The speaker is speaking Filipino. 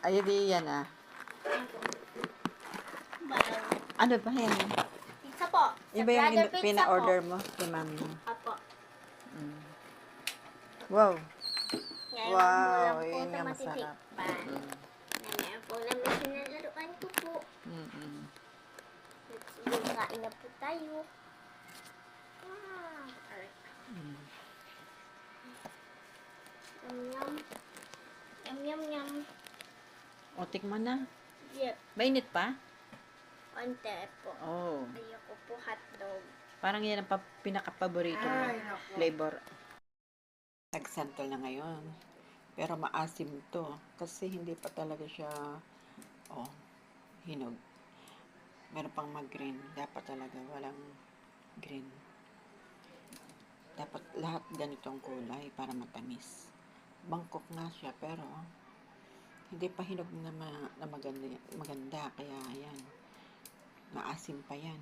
Ay, di yan ah. Bawal. Ano ba yan? Pizza po. Sa Iba yung Brother Pizza pina-order po. mo kay mami mo. Apo. Mm. Wow. Ngayon Wow, mo lang yun po nga ito masarap. matitikpan. Mm. Ngayon po namin sinalaruan ko po. Mm-mm. Sige, kain na po tayo. Ah, alright. Mm. Yum, yum. Yum, yum, yum. O, tikman na. Yep. Mainit pa? Onte po. Oh. Ayoko po hotdog. Parang yan ang pinaka-paborito mo. Ay, naku. Flavor. Nag-santol na ngayon. Pero maasim to. Kasi hindi pa talaga siya, oh, hinog. Meron pang mag-green. Dapat talaga walang green. Dapat lahat ganitong kulay para matamis. Bangkok nga siya pero hindi pa hinog na, maganda. Kaya ayan, maasim pa yan.